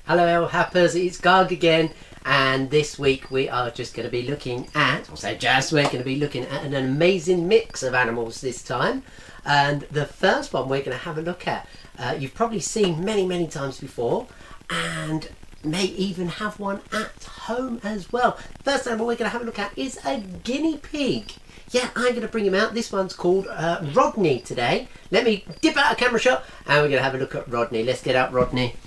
Hello ELHAPers, it's Gard again, and this week we are just going to be looking at, we're going to be looking at an amazing mix of animals this time. And the first one we're going to have a look at, you've probably seen many times before, and may even have one at home as well. First animal we're going to have a look at is a guinea pig. Yeah, I'm going to bring him out. This one's called Rodney today. Let me dip out a camera shot and we're going to have a look at Rodney. Let's get out Rodney.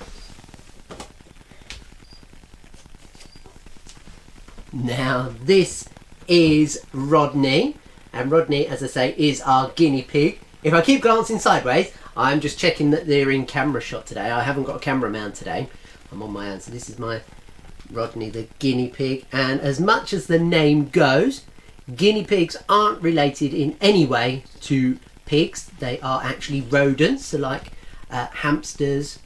Now this is Rodney, and Rodney, as I say, is our guinea pig. If I keep glancing sideways, I'm just checking that they're in camera shot today. I haven't got a cameraman today. I'm on my own. So this is my Rodney the guinea pig, and as much as the name goes, guinea pigs aren't related in any way to pigs. They are actually rodents, so like hamsters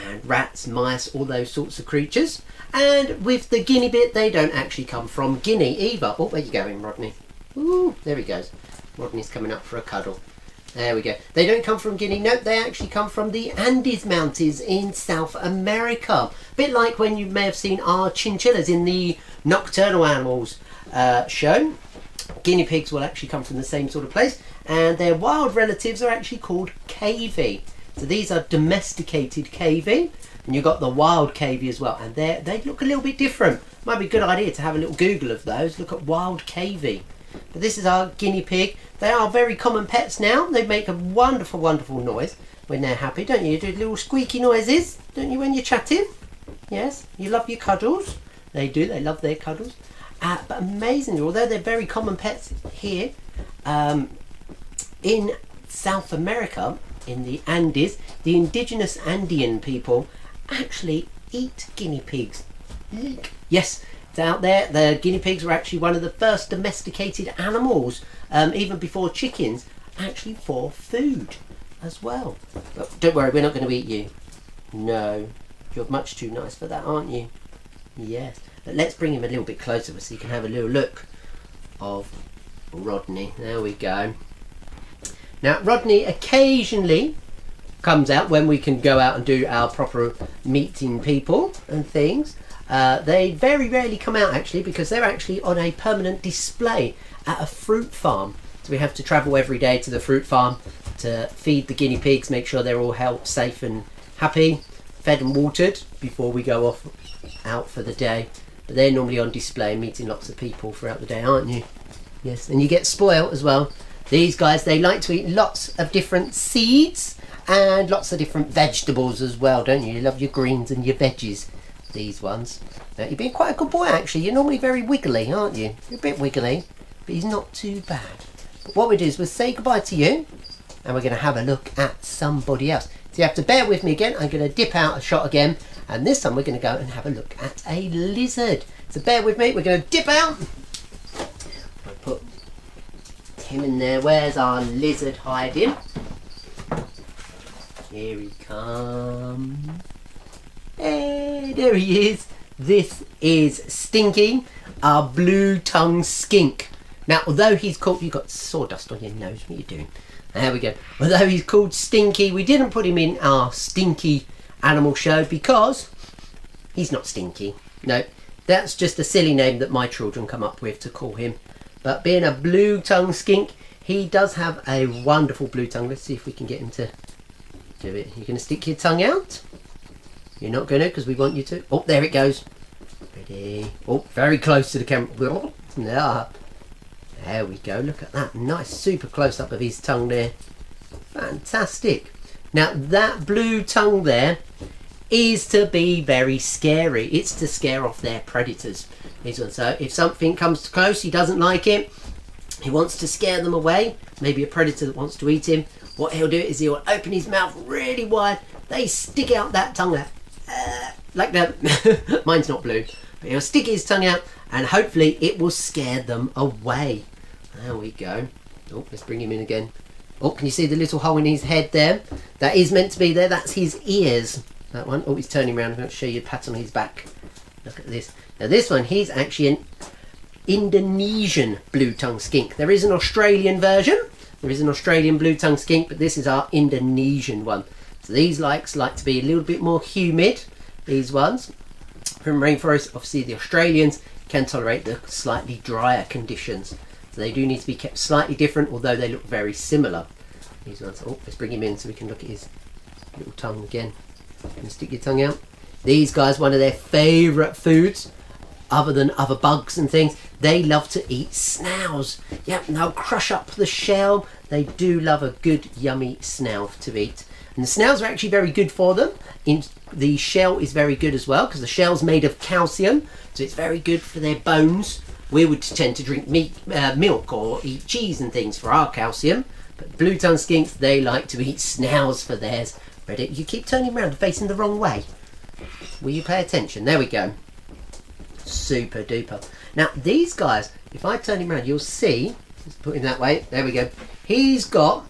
and rats, mice, all those sorts of creatures. And with the guinea bit, they don't actually come from Guinea either. Oh, where you going, Rodney? Ooh, there he goes. Rodney's coming up for a cuddle. There we go. They don't come from Guinea. Nope, they actually come from the Andes Mountains in South America. A bit like when you may have seen our chinchillas in the Nocturnal Animals show. Guinea pigs will actually come from the same sort of place, and their wild relatives are actually called cavy. So these are domesticated cavy, and you've got the wild cavy as well, and they look a little bit different. Might be a good idea to have a little Google of those. Look at wild cavy. But this is our guinea pig. They are very common pets now. They make a wonderful noise when they're happy, don't you? You do little squeaky noises, don't you, when you're chatting? Yes, you love your cuddles. They do, they love their cuddles. But amazingly, although they're very common pets here, in South America, in the Andes, the indigenous Andean people actually eat guinea pigs. Yes, it's out there. The guinea pigs were actually one of the first domesticated animals, even before chickens, actually for food as well. But don't worry, we're not going to eat you. No, you're much too nice for that, aren't you? Yes. But let's bring him a little bit closer so you can have a little look of Rodney. There we go. Now Rodney occasionally comes out when we can go out and do our proper meeting people and things. They very rarely come out actually, because they're actually on a permanent display at a fruit farm. So we have to travel every day to the fruit farm to feed the guinea pigs, make sure they're all safe and happy, fed and watered before we go off out for the day. But they're normally on display, meeting lots of people throughout the day, aren't you? Yes, and you get spoiled as well. These guys, they like to eat lots of different seeds and lots of different vegetables as well, don't you? You love your greens and your veggies, these ones. Now, you've been quite a good boy, actually. You're normally very wiggly, aren't you? You're a bit wiggly, but he's not too bad. But what we do is we'll say goodbye to you, and we're going to have a look at somebody else. So you have to bear with me again. I'm going to dip out a shot again, and this time we're going to go and have a look at a lizard. So bear with me. We're going to dip out. I'll put him in there. Where's our lizard hiding? Here he comes. Hey, there he is. This is Stinky, our blue-tongued skink. Now, although he's called... You've got sawdust on your nose. What are you doing? There we go. Although he's called Stinky, we didn't put him in our Stinky Animal Show because he's not stinky. No, that's just a silly name that my children come up with to call him. But being a blue-tongued skink, he does have a wonderful blue tongue. Let's see if we can get him to do it. You're going to stick your tongue out? You're not going to, because we want you to. Oh, there it goes. Ready. Oh, very close to the camera. Yeah. There we go. Look at that. Nice super close up of his tongue there. Fantastic. Now that blue tongue there is to be very scary. It's to scare off their predators. So if something comes close, he doesn't like it, he wants to scare them away, maybe a predator that wants to eat him, what he'll do is he'll open his mouth really wide. They stick out that tongue there, like that. Mine's not blue, but he'll stick his tongue out and hopefully it will scare them away. There we go. Oh, let's bring him in again. Oh, can you see the little hole in his head there? That is meant to be there. That's his ears. That one. Oh, he's turning around. I'm going to show you a pat on his back. Look at this. Now this one, he's actually an Indonesian blue-tongued skink. There is an Australian version. There is an Australian blue-tongued skink, but this is our Indonesian one. So these like to be a little bit more humid these ones. From rainforest, obviously the Australians can tolerate the slightly drier conditions. So they do need to be kept slightly different, although they look very similar. These ones, oh, let's bring him in so we can look at his little tongue again. And stick your tongue out. These guys, one of their favourite foods, other than other bugs and things, they love to eat snails. Yep, and they'll crush up the shell. They do love a good yummy snail to eat. And the snails are actually very good for them. The shell is very good as well, because the shell's made of calcium, so it's very good for their bones. We would tend to drink milk or eat cheese and things for our calcium, but blue-tongued skinks, they like to eat snails for theirs. Ready? You keep turning around and facing the wrong way. Will you pay attention? There we go. Super duper. Now these guys, if I turn him around, you'll see, let's put him that way, there we go. He's got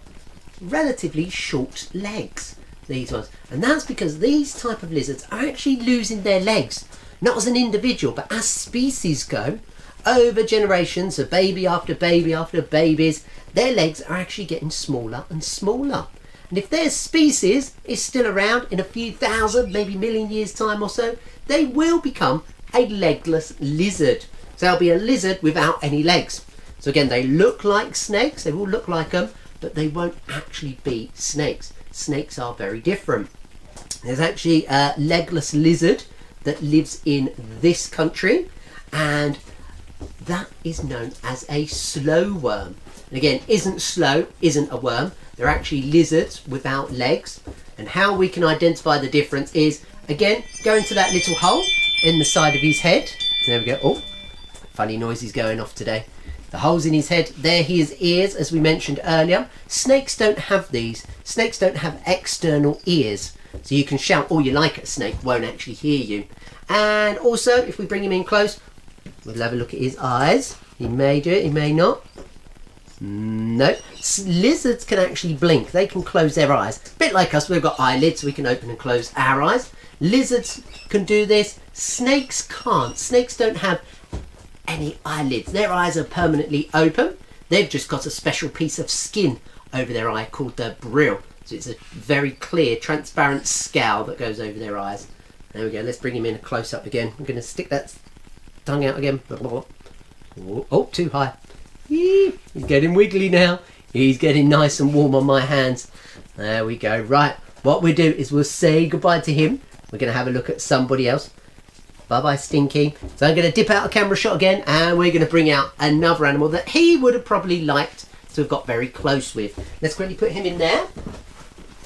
relatively short legs, these ones, and that's because these type of lizards are actually losing their legs, not as an individual, but as species go over generations of baby after baby after babies, their legs are actually getting smaller and smaller. And if their species is still around in a few thousand, maybe million years time or so, they will become a legless lizard. So they'll be a lizard without any legs. So again, they look like snakes, they will look like them, but they won't actually be snakes. Snakes are very different. There's actually a legless lizard that lives in this country, and that is known as a slow worm. And again, isn't slow, isn't a worm. They're actually lizards without legs. And how we can identify the difference is, again, go into that little hole in the side of his head. There we go. Oh, funny noises going off today. The holes in his head, there his ears, as we mentioned earlier. Snakes don't have these. Snakes don't have external ears. So you can shout all you like at a snake, won't actually hear you. And also, if we bring him in close, we'll have a look at his eyes. He may do it, he may not. No. Lizards can actually blink. They can close their eyes. A bit like us, we've got eyelids, so we can open and close our eyes. Lizards can do this. Snakes can't. Snakes don't have any eyelids. Their eyes are permanently open. They've just got a special piece of skin over their eye called the brill. So it's a very clear, transparent scowl that goes over their eyes. There we go. Let's bring him in a close-up again. I'm going to stick that tongue out again. Oh, too high. He's getting wiggly now. He's getting nice and warm on my hands. There we go. Right, what we'll do is we'll say goodbye to him. We're going to have a look at somebody else. Bye-bye, Stinky. So I'm going to dip out a camera shot again, and we're going to bring out another animal that he would have probably liked to have got very close with. Let's quickly put him in there.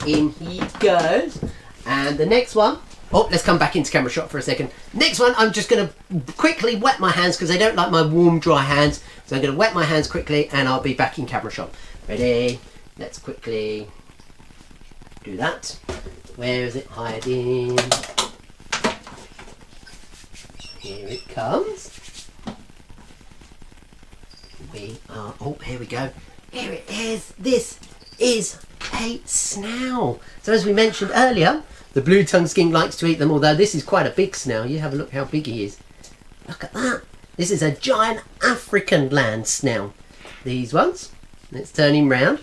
In he goes. And the next one, oh, let's come back into camera shot for a second. Next one, I'm just going to quickly wet my hands because I don't like my warm, dry hands. So I'm going to wet my hands quickly, and I'll be back in camera shot. Ready? Let's quickly do that. Where is it hiding? Here it comes. We are, oh, here we go. Here it is. This is a snail. So as we mentioned earlier, the blue-tongued skink likes to eat them, although this is quite a big snail. You have a look how big he is. Look at that. This is a giant African land snail. These ones. Let's turn him round.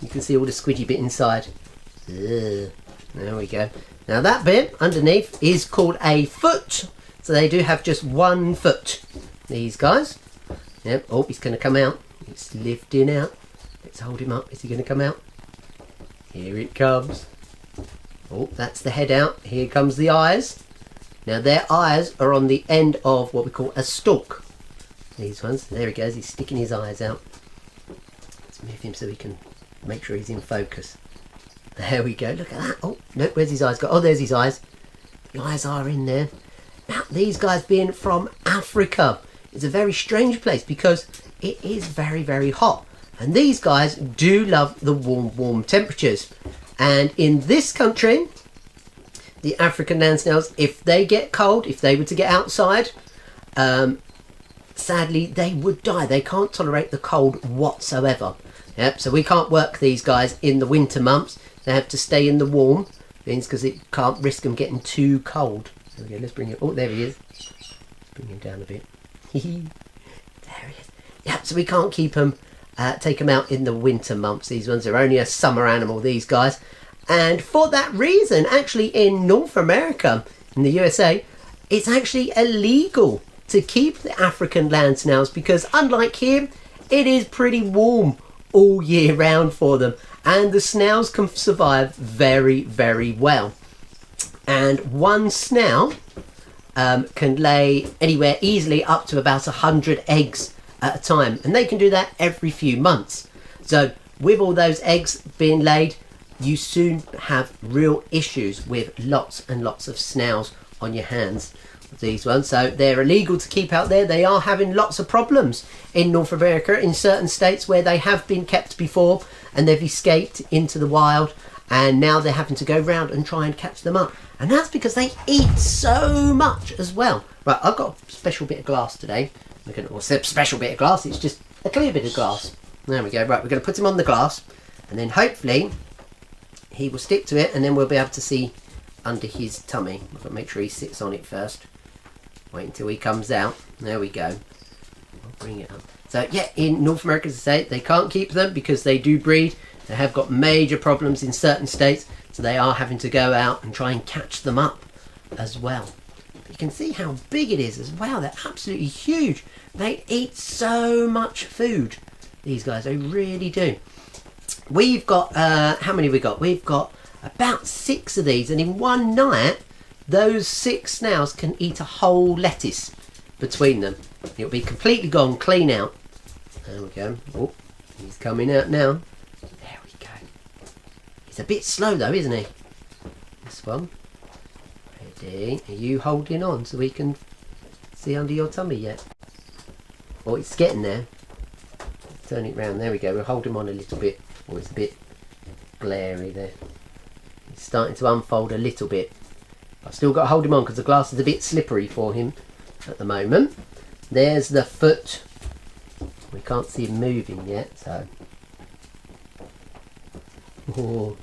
You can see all the squidgy bit inside. Ugh. There we go. Now that bit underneath is called a foot. So they do have just one foot. These guys. Yep. Oh, he's going to come out. It's lifting out. Let's hold him up. Is he going to come out? Here it comes. Oh, that's the head out. Here comes the eyes. Now their eyes are on the end of what we call a stalk. These ones. There he goes. He's sticking his eyes out. Let's move him so we can make sure he's in focus. There we go. Look at that. Oh, no, where's his eyes go? Oh, there's his eyes. The eyes are in there. Now, these guys being from Africa, it's a very strange place because it is very, very hot. And these guys do love the warm, warm temperatures. And in this country, the African land snails, if they get cold, if they were to get outside, sadly, they would die. They can't tolerate the cold whatsoever. Yep, so we can't work these guys in the winter months. They have to stay in the warm, means because it can't risk them getting too cold. Okay, let's bring it. Oh, there he is. Bring him down a bit. There he is. Yep, so we can't keep them, take them out in the winter months. These ones are only a summer animal, these guys. And for that reason, actually in North America, in the USA, it's actually illegal to keep the African land snails because unlike here, it is pretty warm all year round for them, and the snails can survive very, very well. And one snail can lay anywhere easily up to about 100 eggs at a time, and they can do that every few months. So with all those eggs being laid, you soon have real issues with lots and lots of snails on your hands. These ones, so they're illegal to keep out there. They are having lots of problems in North America, in certain states where they have been kept before and they've escaped into the wild, and now they're having to go round and try and catch them up, and that's because they eat so much as well. Right, I've got a special bit of glass today. What's a special bit of glass? It's just a clear bit of glass. There we go. Right, we're going to put him on the glass, and then hopefully he will stick to it, and then we'll be able to see under his tummy. I've got to make sure he sits on it first. Wait until he comes out. There we go. I'll bring it up. So yeah, in North America, as I say, they can't keep them because they do breed. They have got major problems in certain states, so they are having to go out and try and catch them up as well. But you can see how big it is as well. They're absolutely huge. They eat so much food, these guys. They really do. We've got, how many we got? We've got about 6 of these, and in one night, those 6 snails can eat a whole lettuce between them. It'll be completely gone, clean out. There we go. Oh, he's coming out now. There we go. He's a bit slow though, isn't he? This one. Ready? Are you holding on so we can see under your tummy yet? Oh, it's getting there. Turn it round. There we go. We'll hold him on a little bit. Oh, it's a bit glary there. It's starting to unfold a little bit. I've still got to hold him on because the glass is a bit slippery for him at the moment. There's the foot. We can't see him moving yet, so. Oh,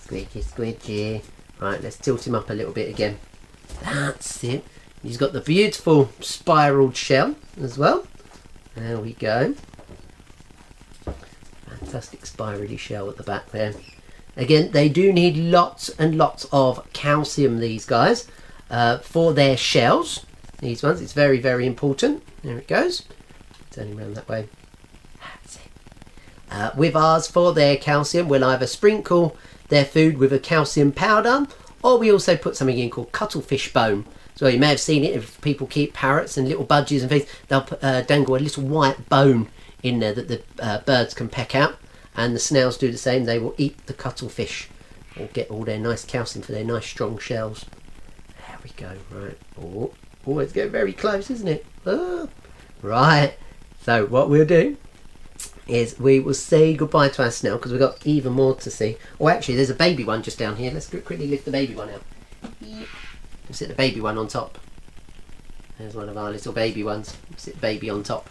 squidgy, squidgy. Right, let's tilt him up a little bit again. That's it. He's got the beautiful spiraled shell as well. There we go. Fantastic spirally shell at the back there. Again, they do need lots and lots of calcium, these guys, for their shells. These ones, it's very, very important. There it goes. Turn him around that way. That's it. With ours, for their calcium, we'll either sprinkle their food with a calcium powder, or we also put something in called cuttlefish bone. So you may have seen it if people keep parrots and little budgies and things. They'll dangle a little white bone in there that the birds can peck out. And the snails do the same. They will eat the cuttlefish or get all their nice calcium for their nice strong shells. There we go. Right. Oh, it's getting very close, isn't it? Oh. Right. So what we'll do is we will say goodbye to our snail because we've got even more to see. Oh, actually, there's a baby one just down here. Let's quickly lift the baby one out. We'll sit the baby one on top. There's one of our little baby ones. We'll sit the baby on top.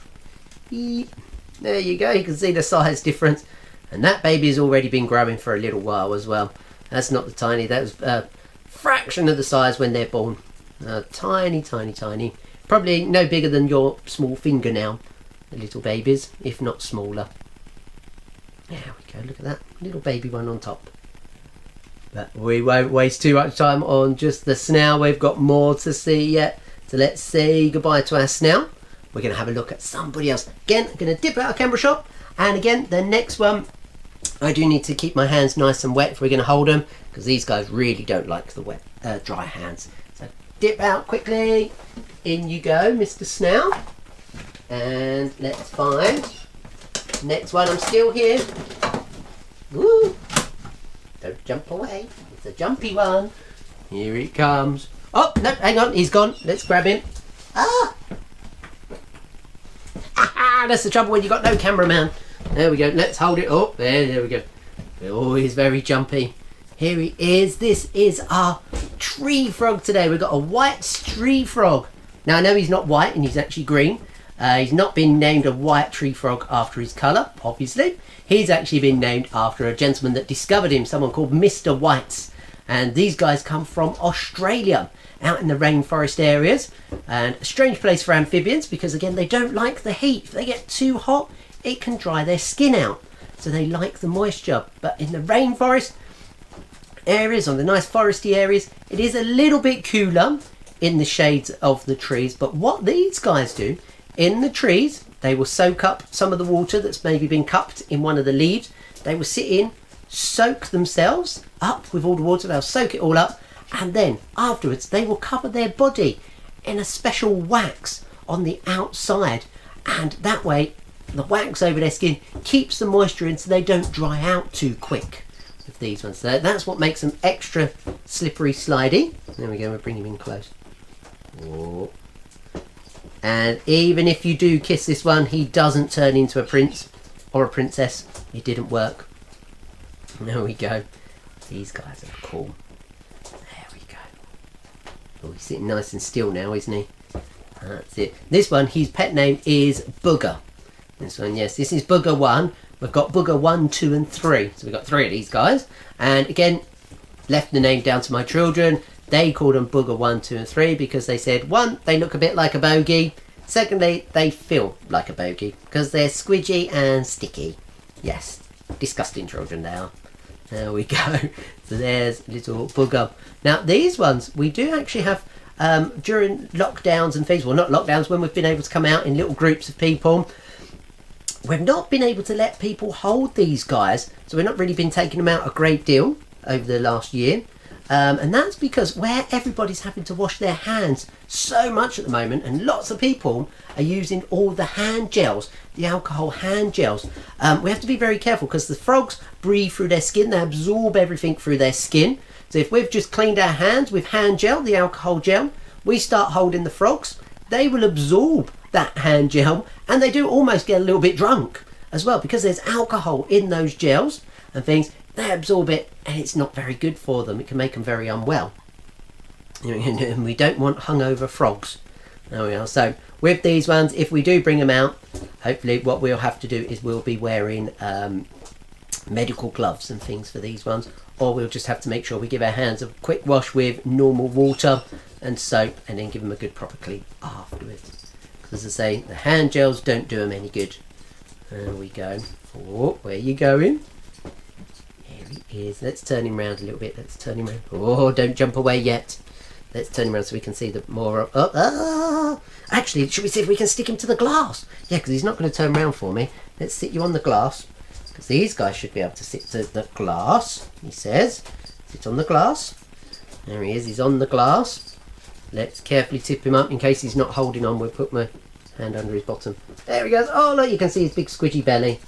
There you go. You can see the size difference. And that baby has already been growing for a little while as well. That's not the tiny. That was a fraction of the size when they're born. Tiny, tiny, tiny. Probably no bigger than your small fingernail. The little babies, if not smaller. There we go. Look at that little baby one on top. But we won't waste too much time on just the snail. We've got more to see yet. So let's say goodbye to our snail. We're going to have a look at somebody else. Again, I'm going to dip out a camera shot. And again, the next one, I do need to keep my hands nice and wet if we're going to hold them, because these guys really don't like the wet, dry hands. So dip out quickly. In you go, Mr. Snail. And let's find next one. I'm still here. Woo! Don't jump away. It's a jumpy one. Here he comes. Oh, no, hang on. He's gone. Let's grab him. Ah! That's the trouble when you've got no cameraman. There we go. Let's hold it up. There we go. Oh, he's very jumpy. Here he is. This is our tree frog today. We've got a white tree frog. Now, I know he's not white and he's actually green. He's not been named a white tree frog after his colour, obviously. He's actually been named after a gentleman that discovered him, someone called Mr. Whites. And these guys come from Australia, out in the rainforest areas. And a strange place for amphibians because, again, they don't like the heat. If they get too hot, it can dry their skin out. So they like the moisture. But in the rainforest, areas, on the nice foresty areas, it is a little bit cooler in the shades of the trees. But what these guys do in the trees, they will soak up some of the water that's maybe been cupped in one of the leaves. They will sit in, soak themselves up with all the water. They'll soak it all up, and then afterwards they will cover their body in a special wax on the outside, and that way the wax over their skin keeps the moisture in so they don't dry out too quick with these ones. So that's what makes them extra slippery slidey. There we go, we'll bring him in close. Oh. And even if you do kiss this one, he doesn't turn into a prince or a princess. It didn't work. There we go. These guys are cool. There we go. Oh, he's sitting nice and still now, isn't he? That's it. This one, his pet name is Booger. This one, yes, this is Booger 1. We've got Booger 1, 2 and 3. So we've got 3 of these guys. And again, left the name down to my children. They called them Booger 1, 2 and 3 because they said, 1, they look a bit like a bogey. Secondly, they feel like a bogey because they're squidgy and sticky. Yes, disgusting children they are. There we go. So there's little Booger. Now these ones, we do actually have during lockdowns and things, well not lockdowns, when we've been able to come out in little groups of people, we've not been able to let people hold these guys, so we've not really been taking them out a great deal over the last year, and that's because where everybody's having to wash their hands so much at the moment, and lots of people are using all the hand gels, the alcohol hand gels. We have to be very careful because the frogs breathe through their skin, they absorb everything through their skin. So if we've just cleaned our hands with hand gel, the alcohol gel, we start holding the frogs, they will absorb that hand gel, and they do almost get a little bit drunk as well because there's alcohol in those gels and things. They absorb it and it's not very good for them. It can make them very unwell. And we don't want hungover frogs. There we are. So with these ones, if we do bring them out, hopefully what we'll have to do is we'll be wearing medical gloves and things for these ones, or we'll just have to make sure we give our hands a quick wash with normal water and soap, and then give them a good proper clean afterwards. Because as I say, the hand gels don't do them any good. There we go. Oh, where are you going? There he is. Let's turn him around a little bit. Let's turn him around. Oh, don't jump away yet. Let's turn him around so we can see the more. Actually, should we see if we can stick him to the glass? Yeah, because he's not going to turn around for me. Let's sit you on the glass. Because these guys should be able to sit to the glass. He says, sit on the glass. There he is. He's on the glass. Let's carefully tip him up in case he's not holding on. We'll put my hand under his bottom. There he goes. Oh, look, you can see his big squidgy belly.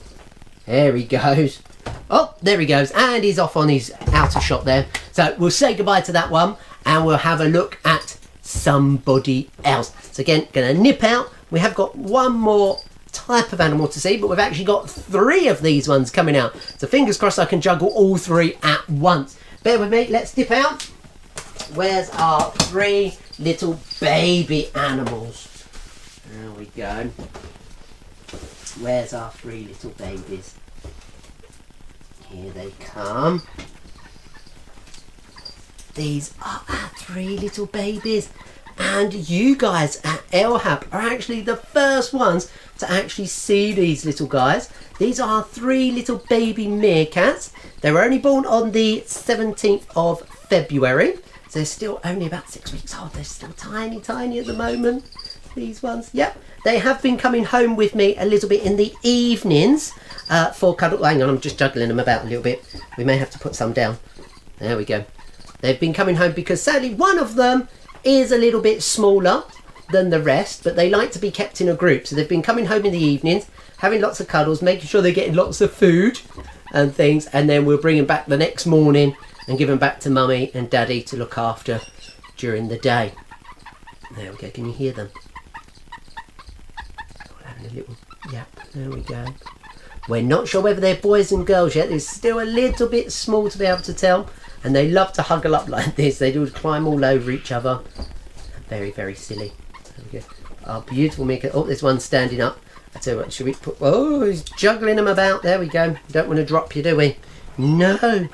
There he goes. Oh, there he goes. And he's off on his outer shot there. So we'll say goodbye to that one, and we'll have a look at somebody else. So again, going to nip out. We have got one more type of animal to see, but we've actually got 3 of these ones coming out. So fingers crossed I can juggle all 3 at once. Bear with me. Let's dip out. Where's our 3 little baby animals? There we go. Where's our 3 little babies? Here they come. These are our 3 little babies, and you guys at ELHAP are actually the first ones to actually see these little guys. These are 3 little baby meerkats. They were only born on the 17th of February. So they're still only about 6 weeks old. They're still tiny at the moment, these ones. Yep, they have been coming home with me a little bit in the evenings for cuddle. Hang on, I'm just juggling them about a little bit. We may have to put some down. There we go. They've been coming home because sadly one of them is a little bit smaller than the rest, but they like to be kept in a group. So they've been coming home in the evenings, having lots of cuddles, making sure they're getting lots of food and things, and then we'll bring them back the next morning and give them back to mummy and daddy to look after during the day. There we go. Can you hear them? Having a little yap. There we go. We're not sure whether they're boys and girls yet. They're still a little bit small to be able to tell, and they love to huggle up like this. They do climb all over each other. Very, very silly. There we go. Our beautiful meerkat. Oh, there's one standing up. I tell you what, should we put? Oh, he's juggling them about. There we go. Don't want to drop you, do we? No.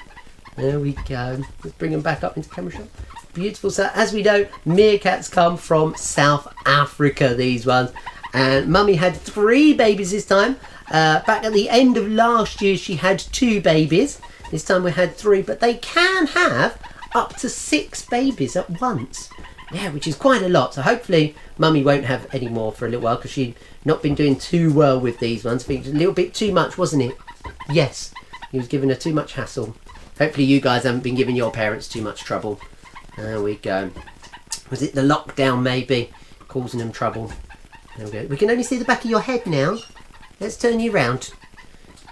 There we go. Let's bring them back up into camera shot. Beautiful. So as we know, meerkats come from South Africa, these ones. And mummy had 3 babies this time. Back at the end of last year, she had 2 babies. This time we had 3, but they can have up to 6 babies at once. Yeah, which is quite a lot. So hopefully Mummy won't have any more for a little while, because she'd not been doing too well with these ones. I think it was a little bit too much, wasn't it? Yes, he was giving her too much hassle. Hopefully you guys haven't been giving your parents too much trouble. There we go. Was it the lockdown maybe causing them trouble? There we go. We can only see the back of your head now. Let's turn you round.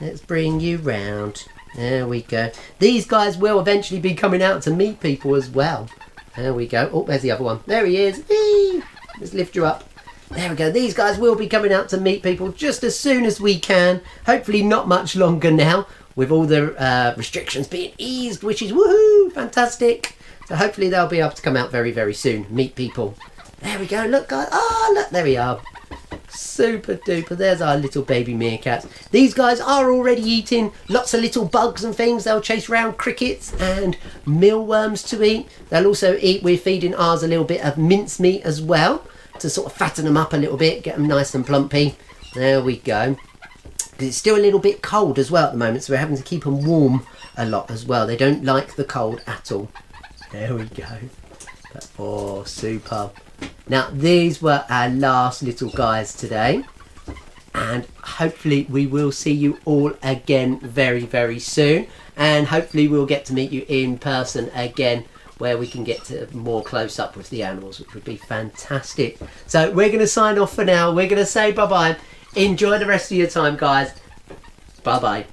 Let's bring you round. There we go. These guys will eventually be coming out to meet people as well. There we go. Oh, there's the other one. There he is. Whee! Let's lift you up. There we go. These guys will be coming out to meet people just as soon as we can. Hopefully not much longer now, with all the restrictions being eased, which is woohoo, fantastic. So hopefully they'll be able to come out very, very soon. Meet people. There we go. Look, guys. Oh, look. There we are. Super duper. There's our little baby meerkats. These guys are already eating lots of little bugs and things. They'll chase around crickets and mealworms to eat. They'll also eat, we're feeding ours a little bit of mincemeat as well, to sort of fatten them up a little bit, get them nice and plumpy. There we go. Because it's still a little bit cold as well at the moment, so we're having to keep them warm a lot as well. They don't like the cold at all. There we go. But, oh, super. Now, these were our last little guys today, and hopefully we will see you all again very, very soon, and hopefully we'll get to meet you in person again, where we can get to more close up with the animals, which would be fantastic. So we're going to sign off for now. We're going to say bye-bye. Enjoy the rest of your time, guys. Bye-bye.